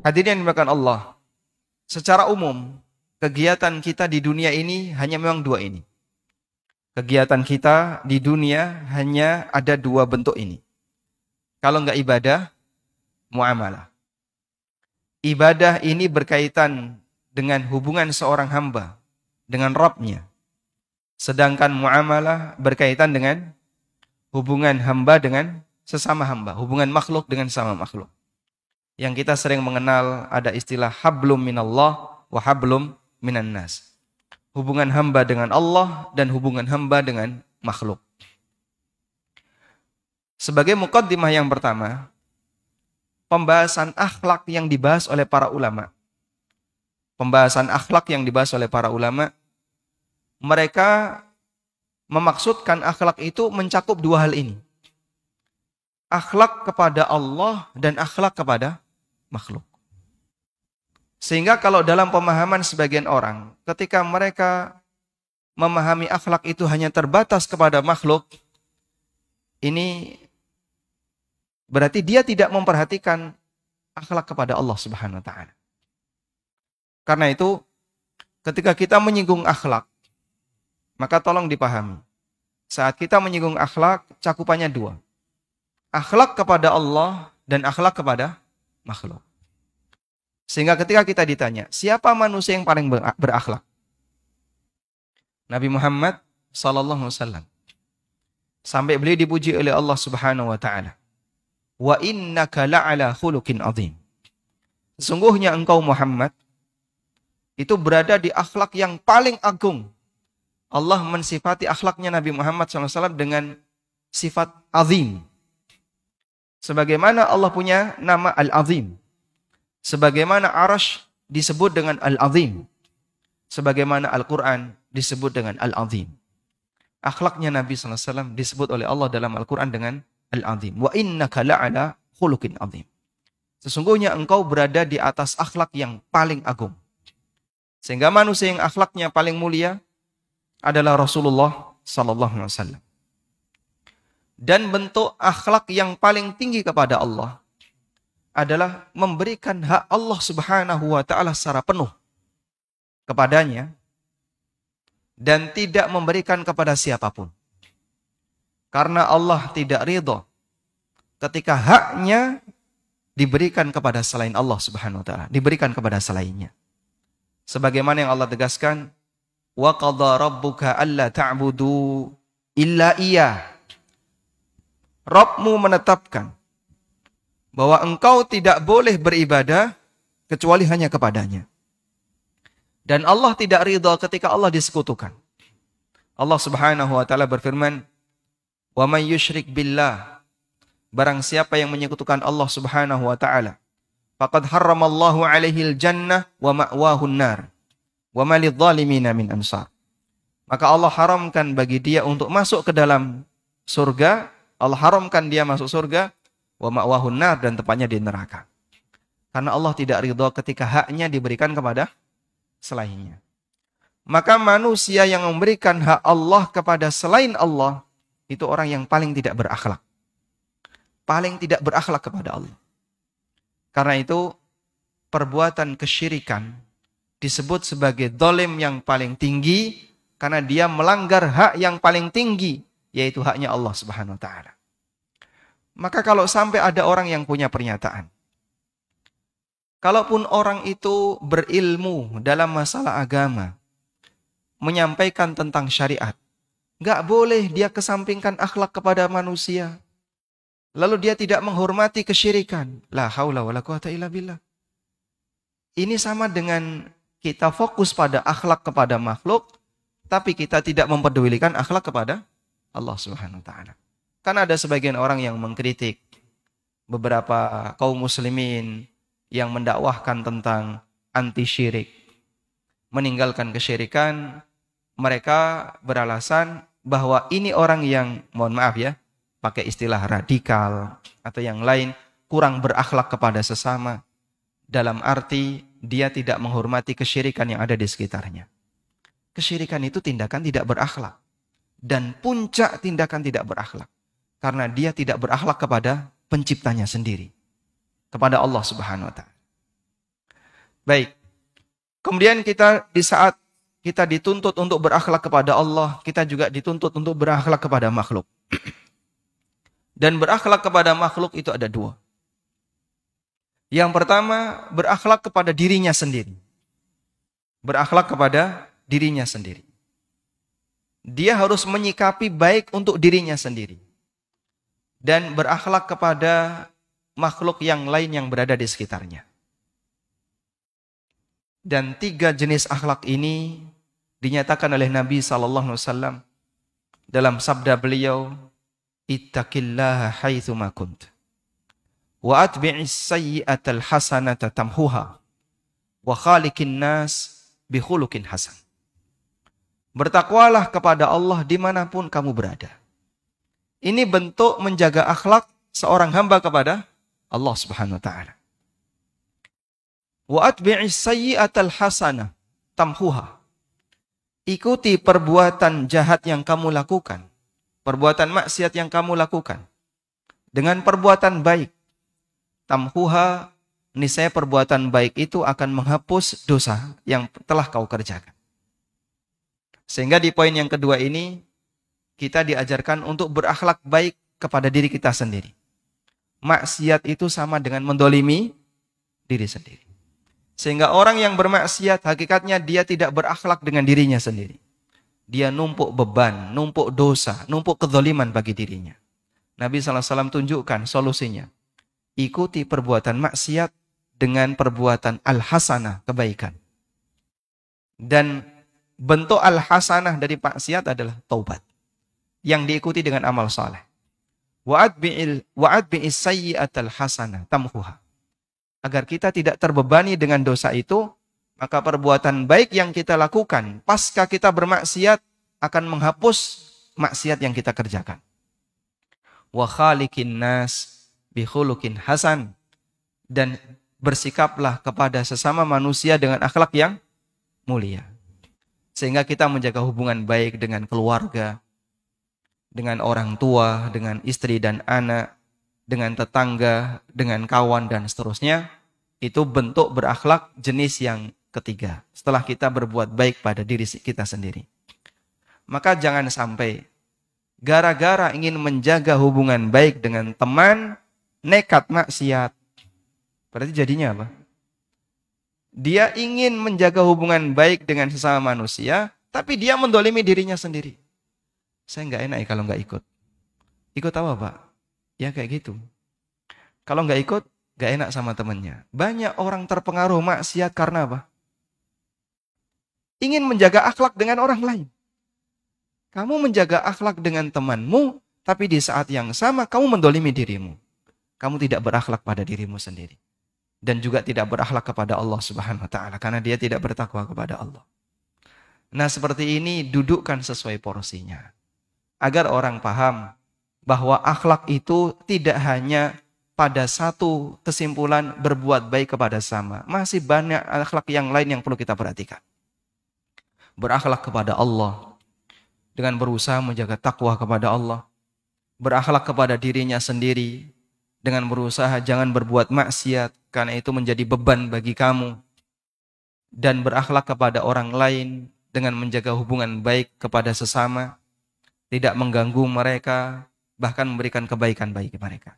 Hadirin yang dimuliakan Allah, secara umum kegiatan kita di dunia ini hanya memang dua ini. Kegiatan kita di dunia hanya ada dua bentuk ini. Kalau enggak ibadah, muamalah. Ibadah ini berkaitan dengan hubungan seorang hamba dengan Rabb-nya. Sedangkan muamalah berkaitan dengan hubungan hamba dengan sesama hamba, hubungan makhluk dengan sama makhluk. Yang kita sering mengenal ada istilah hablum minallah wa hablum minan nas. Hubungan hamba dengan Allah dan hubungan hamba dengan makhluk. Sebagai muqaddimah yang pertama, pembahasan akhlak yang dibahas oleh para ulama. Pembahasan akhlak yang dibahas oleh para ulama, mereka memaksudkan akhlak itu mencakup dua hal ini. Akhlak kepada Allah dan akhlak kepada makhluk. Sehingga kalau dalam pemahaman sebagian orang, ketika mereka memahami akhlak itu hanya terbatas kepada makhluk, ini berarti dia tidak memperhatikan akhlak kepada Allah Subhanahu wa taala. Karena itu, ketika kita menyinggung akhlak, maka tolong dipahami. Saat kita menyinggung akhlak, cakupannya dua. Akhlak kepada Allah dan akhlak kepada makhluk. Sehingga ketika kita ditanya, siapa manusia yang paling berakhlak? Nabi Muhammad sallallahu alaihi wasallam. Sampai beliau dipuji oleh Allah Subhanahu wa taala. Wa innaka la'ala khuluqin azim. Sesungguhnya engkau Muhammad itu berada di akhlak yang paling agung. Allah mensifati akhlaknya Nabi Muhammad SAW dengan sifat azim. Sebagaimana Allah punya nama Al-Azim. Sebagaimana Arash disebut dengan Al-Azim. Sebagaimana Al-Quran disebut dengan Al-Azim. Akhlaknya Nabi SAW disebut oleh Allah dalam Al-Quran dengan Al-Azim. Wa innaka la'ala khuluqin azim. Sesungguhnya engkau berada di atas akhlak yang paling agung. Sehingga manusia yang akhlaknya paling mulia adalah Rasulullah SAW. Dan bentuk akhlak yang paling tinggi kepada Allah adalah memberikan hak Allah Subhanahu wa taala secara penuh kepadanya dan tidak memberikan kepada siapapun. Karena Allah tidak ridha ketika haknya diberikan kepada selain Allah Subhanahu wa taala, diberikan kepada selainnya. Sebagaimana yang Allah tegaskan, wa qadha rabbuka alla ta'budu illa iyyah. Rabbmu menetapkan bahwa engkau tidak boleh beribadah kecuali hanya kepadanya. Dan Allah tidak ridha ketika Allah disekutukan. Allah Subhanahu wa taala berfirman, "Wa may yusyrik billah." Barang siapa yang menyekutukan Allah Subhanahu wa taala, faqad harramallahu 'alaihil jannah wa ma'wahun nar. Wa ma lidh-dhalimina min ansar. Maka Allah haramkan bagi dia untuk masuk ke dalam surga. Allah haramkan dia masuk surga, wa ma'wahun nar, dan tempatnya di neraka. Karena Allah tidak ridha ketika haknya diberikan kepada selainnya. Maka manusia yang memberikan hak Allah kepada selain Allah, itu orang yang paling tidak berakhlak. Paling tidak berakhlak kepada Allah. Karena itu, perbuatan kesyirikan disebut sebagai zalim yang paling tinggi, karena dia melanggar hak yang paling tinggi, yaitu haknya Allah Subhanahu wa taala. Maka kalau sampai ada orang yang punya pernyataan, kalaupun orang itu berilmu dalam masalah agama, menyampaikan tentang syariat, nggak boleh dia kesampingkan akhlak kepada manusia. Lalu dia tidak menghormati kesyirikan. La haula wala quwata illa billah. Ini sama dengan kita fokus pada akhlak kepada makhluk, tapi kita tidak mempedulikan akhlak kepada Allah Subhanahu wa taala. Kan ada sebagian orang yang mengkritik beberapa kaum muslimin yang mendakwahkan tentang anti syirik, meninggalkan kesyirikan. Mereka beralasan bahwa ini orang yang, mohon maaf ya, pakai istilah radikal atau yang lain, kurang berakhlak kepada sesama. Dalam arti dia tidak menghormati kesyirikan yang ada di sekitarnya. Kesyirikan itu tindakan tidak berakhlak. Dan puncak tindakan tidak berakhlak. Karena dia tidak berakhlak kepada penciptanya sendiri. Kepada Allah Subhanahu wa ta'ala. Baik. Kemudian kita di saat kita dituntut untuk berakhlak kepada Allah, kita juga dituntut untuk berakhlak kepada makhluk. Dan berakhlak kepada makhluk itu ada dua. Yang pertama, berakhlak kepada dirinya sendiri. Berakhlak kepada dirinya sendiri. Dia harus menyikapi baik untuk dirinya sendiri. Dan berakhlak kepada makhluk yang lain yang berada di sekitarnya. Dan 3 jenis akhlak ini dinyatakan oleh Nabi SAW dalam sabda beliau, ittaqillaha haitsu ma kunt wa atbi'is sayyi'atal hasanata tamhuha wa khaliqin nas bi khuluqin hasan. Bertakwalah kepada Allah dimanapun kamu berada. Ini bentuk menjaga akhlak seorang hamba kepada Allah Subhanahu wa taala. Wa atbi'is sayyi'atal hasanah tamhuha. Ikuti perbuatan jahat yang kamu lakukan, perbuatan maksiat yang kamu lakukan dengan perbuatan baik. Tamhuha, niscaya perbuatan baik itu akan menghapus dosa yang telah kau kerjakan. Sehingga di poin yang kedua ini kita diajarkan untuk berakhlak baik kepada diri kita sendiri. Maksiat itu sama dengan mendolimi diri sendiri. Sehingga orang yang bermaksiat hakikatnya dia tidak berakhlak dengan dirinya sendiri. Dia numpuk beban, numpuk dosa, numpuk kezaliman bagi dirinya. Nabi SAW tunjukkan solusinya. Ikuti perbuatan maksiat dengan perbuatan al-hasanah, kebaikan. Dan bentuk al-hasanah dari maksiat adalah taubat. Yang diikuti dengan amal saleh. Wa'adbi'is sayyi'atal hasanah tamhuha. Agar kita tidak terbebani dengan dosa itu, maka perbuatan baik yang kita lakukan pasca kita bermaksiat akan menghapus maksiat yang kita kerjakan. Wa khaliqin nas bi khuluqin hasan, dan bersikaplah kepada sesama manusia dengan akhlak yang mulia. Sehingga kita menjaga hubungan baik dengan keluarga, dengan orang tua, dengan istri dan anak, dengan tetangga, dengan kawan dan seterusnya. Itu bentuk berakhlak jenis yang ketiga. Setelah kita berbuat baik pada diri kita sendiri. Maka jangan sampai gara-gara ingin menjaga hubungan baik dengan teman, nekat maksiat. Berarti jadinya apa? Dia ingin menjaga hubungan baik dengan sesama manusia, tapi dia mendolimi dirinya sendiri. Saya nggak enak ya kalau nggak ikut. Ikut apa, Pak? Ya kayak gitu. Kalau nggak ikut, nggak enak sama temannya. Banyak orang terpengaruh maksiat karena apa? Ingin menjaga akhlak dengan orang lain. Kamu menjaga akhlak dengan temanmu, tapi di saat yang sama kamu mendolimi dirimu. Kamu tidak berakhlak pada dirimu sendiri. Dan juga tidak berakhlak kepada Allah Subhanahu wa taala karena dia tidak bertakwa kepada Allah. Nah, seperti ini dudukkan sesuai porsinya. Agar orang paham bahwa akhlak itu tidak hanya pada satu kesimpulan berbuat baik kepada sesama. Masih banyak akhlak yang lain yang perlu kita perhatikan. Berakhlak kepada Allah dengan berusaha menjaga takwa kepada Allah. Berakhlak kepada dirinya sendiri dengan berusaha jangan berbuat maksiat karena itu menjadi beban bagi kamu. Dan berakhlak kepada orang lain dengan menjaga hubungan baik kepada sesama, tidak mengganggu mereka, bahkan memberikan kebaikan bagi mereka.